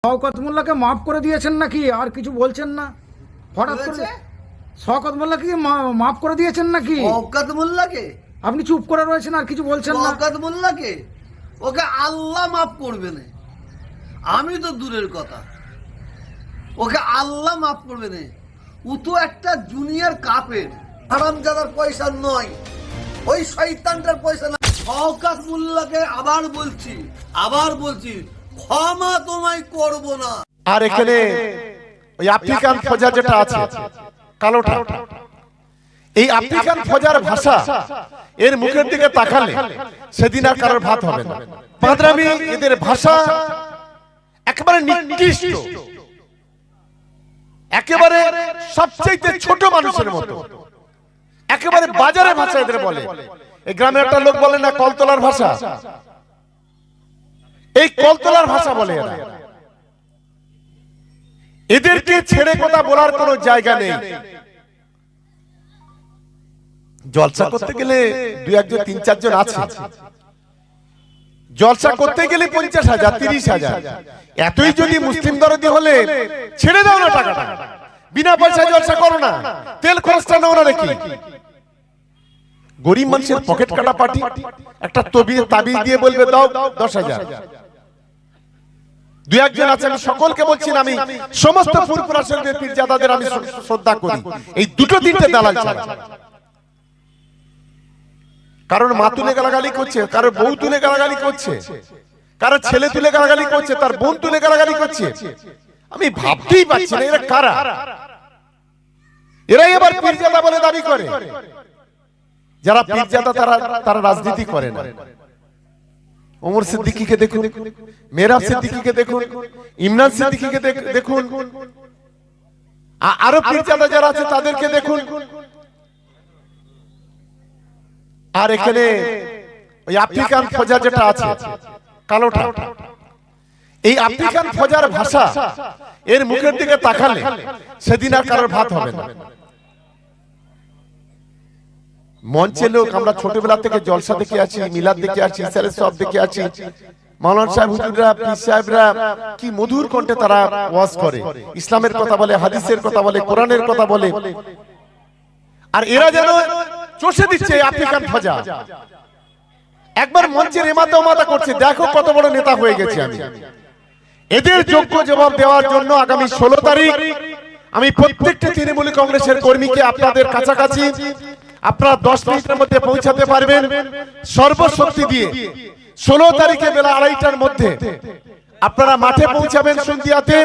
শওকত মোল্লাকে মাফ করে দিয়েছেন নাকি আর কিছু বলছেন না? হঠাৎ করে শওকত মোল্লাকে মাফ করে দিয়েছেন নাকি? শওকত মোল্লাকে আপনি চুপ করে রয়েছেন আর কিছু বলছেন না। শওকত মোল্লাকে ওকে আল্লাহ মাফ করবে না, আমি তো দূরের কথা, ওকে আল্লাহ মাফ করবে না। ও তো একটা জুনিয়র কাপের হারামজাদার পয়সা নয়, ওই শয়তানটার পয়সা না। শওকত মোল্লাকে আবার বলছি ক্ষমা তোমায় করব না। আর এখানে ওই আফ্রিকান ফজা যেটা আছে কালোটা, এই আফ্রিকান ফজার ভাষা এর মুখের দিকে তাকালে সেদিন আর কারোর ভাত হবে না। পাঁদরামি এদের ভাষা একেবারে নিকৃষ্ট, একেবারে সবচেয়ে ছোট মানুষের মতো, একেবারে বাজারের ভাষা এদের বলে। এই গ্রামের একটা লোক বলে না কলতলার ভাষা, এই কলতলার ভাষা বলে এরা। এদেরকে ছেড়ে কথা বলার কোনো জায়গা নেই। জলসা করতে গেলে দুই একজন ৩-৪ জন আছে, জলসা করতে গেলে ৫০,০০০ ৩০,০০০। এতই যদি মুসলিম দরদি হলে ছেড়ে দাও না টাকাটা, বিনা পয়সায় জলসা করো না, তেল খরচটা নাও না দেখি। গরিব মানুষের পকেট কাটা পার্টি একটা তাবিজ দিয়ে বলবে দাও ১০,০০০। দুই একজন আছে, আমি সকলকে বলছি না, আমি সমস্ত ফুরফুরা শরীফের পীরজাদাদের আমি শ্রদ্ধা করি, এই দুটো তিনটে দালাল ছাড়া। কারণ মা তুলে গালাগালি করছে, কারোর বউ তুলে গালাগালি করছে, কারো ছেলে তুলে গালাগালি করছে, তার বোন তুলে গালাগালি করছে। আমি ভাবতেই পারছি না এরা কারা। এরাই এবার পীরজাদা বলে দাবি করে। যারা পীরজাদা তারা রাজনীতি করে না। ওমর সিদ্দিকীকে দেখুন, মেহরাব সিদ্দিকীকে দেখুন, ইমরান সিদ্দিকীকে দেখুন, আরো পীরজাদা যারা আছে তাদেরকে দেখুন। আর এখানে ওই আফ্রিকান ফজা যেটা আছে কালোটা, এই আফ্রিকান ফজার ভাষা এর মুখের দিকে তাকালে সেদিন আর কারোর ভাত হবে না। মঞ্চে লোক আমরা ছোটবেলা থেকে জলসা দেখে আছি, মিলাদ দেখে আছি, ইসালে সব দেখে আছি। মাওলানা সাহেব হুজুররা, পীর সাহেবরা কি মধুর কণ্ঠে তারা ওয়াজ করে, ইসলামের কথা বলে, হাদিসের কথা বলে, কোরআনের কথা বলে। আর এরা যেন চষে দিচ্ছে আফ্রিকান ফজা। একবার মঞ্চের এমাতা করছে, দেখো কত বড় নেতা হয়ে গেছে আমি। এদের যোগ্য জবাব দেওয়ার জন্য আগামী ১৬ তারিখ আমি প্রত্যেকটা তৃণমূল কংগ্রেসের কর্মীকে আপনাদের কাছাকাছি আপনারা ১০ মিনিটের মধ্যে পৌঁছাতে পারবেন সর্বশক্তি দিয়ে। ১৬ তারিখে বেলা ২:৩০টার মধ্যে আপনারা মাঠে পৌঁছাবেন সন্ধিয়াতে।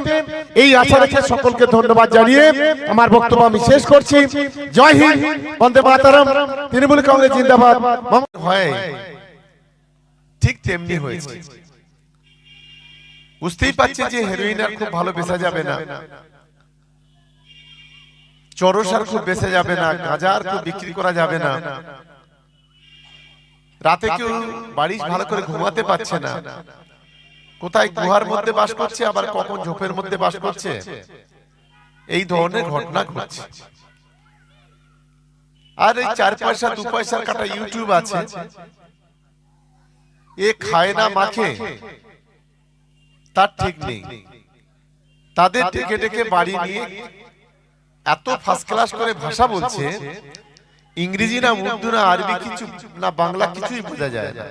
এই আশা রেখে সকলকে ধন্যবাদ জানিয়ে আমার বক্তব্য আমি শেষ করছি। জয় হিন্দ, বন্দে মাতরম, তৃণমূল কংগ্রেস জিন্দাবাদ। হয় ঠিক তেমনি হয়েছে। বুঝতেই পারছি যে হেরোইন আর খুব ভালো বেচা যাবে না, চরস আর খুব বেচা যাবে না, গাঁজা আর খুব বিক্রি করা যাবে না। রাতে কেউ বাড়ি ভালো করে ঘুমাতে পারছে না, কোথায় গুহার মধ্যে বাস করছে, আবার কখন ঝোপের মধ্যে বাস করছে, এই ধরনের ঘটনা ঘটছে। আর এই ৪ পয়সা ২ পয়সার কাটা ইউটিউব আছে, এ খায় না মাখে তার ঠিক নেই। তাদের ডেকে ডেকে বাড়ি নিয়ে এত ফার্স্ট ক্লাস করে ভাষা বলছে, ইংরেজি না উর্দু না আরবি কিছু না বাংলা কিছুই বোঝা যায় না।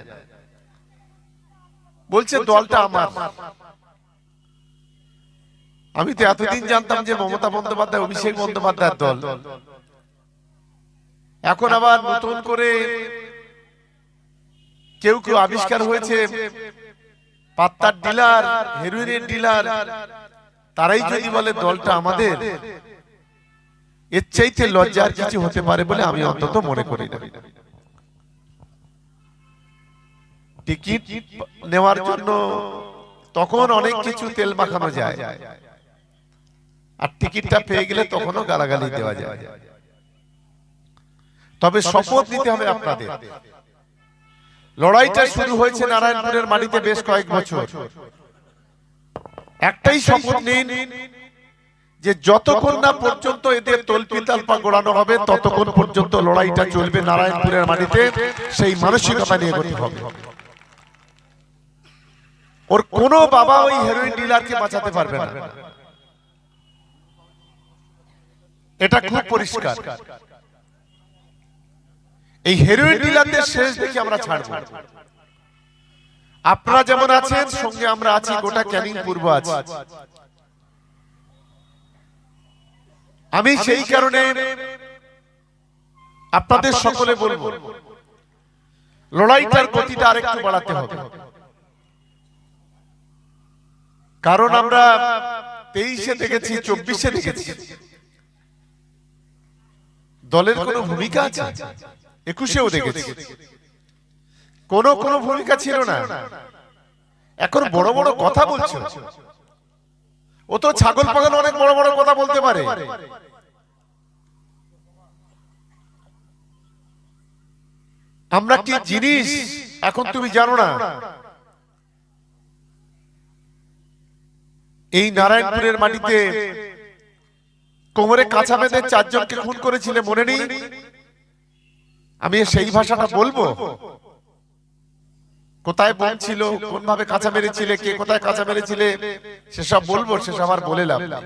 বলছে দলটা আমার। আমি তো এতদিন জানতাম যে মমতা বন্দ্যোপাধ্যায়, অভিষেক বন্দ্যোপাধ্যায়ের দল। এখন আবার নতুন করে কেউ কেউ আবিষ্কার হয়েছে পাত্তার ডিলার, হেরোইনের ডিলার। তারাই যদি বলে দলটা আমাদের, এর চাইতে লজ্জার কিছু হতে পারে বলে আমি অন্তত মনে করি না। টিকিট নেওয়ার জন্য তখন অনেক কিছু তেল মাখানো যায়, আর টিকিটটা পেয়ে গেলে তখনও গালাগালি দেওয়া যায়। তবে শপথ নিতে হবে আপনাদের। লড়াইটা শুরু হয়েছে নারায়ণপুরের মাটিতে বেশ কয়েক বছর। একটাই শপথ নিন যে যতক্ষণ না পর্যন্ত এদের তল্পিতালপা গোড়ানো হবে ততক্ষণ পর্যন্ত লড়াইটা চলবে নারায়ণপুরের মাটিতে। সেই মানসিকতা নিয়ে গতি হবে। ওর কোনো বাবা ওই হেরোইন ডিলারকে বাঁচাতে পারবে না, এটা খুব পরিষ্কার। এই হেরোইন ডিলারদের শেষ দেখে আমরা ছাড়ব। আপনারা যেমন আছেন, সঙ্গে আমরা আছি, গোটা ক্যানিং পূর্ব আছে। আমি সেই কারণে আপনাদের সকলে বলবো, লড়াইটার গতিটা আরেকটু বাড়াতে হবে। কারণ আমরা 23-এ দেখেছি, 24-এ দেখেছি, দলের কোনো ভূমিকা আছে, 21-এও দেখেছি কোনো ভূমিকা ছিল না। এখন বড় বড় কথা বলছে, ও তো ছাগল পাগল অনেক বড় বড় কথা বলতে পারে। আমরা কি জিনিস এখন তুমি জানো না। এই নারায়ণপুরের মাটিতে কোমরে কাঁচা বেঁধে 4 জনকে খুন করেছিলে, মনে নেই? আমি সেই ভাষাটা বলবো? কোথায় বোম ছিল, কোন ভাবে কাঁচা মেরেছিলে, কে কোথায় কাঁচা মেরেছিলে, সেসব বলবো, সেসব আর বলে লাভ নেই।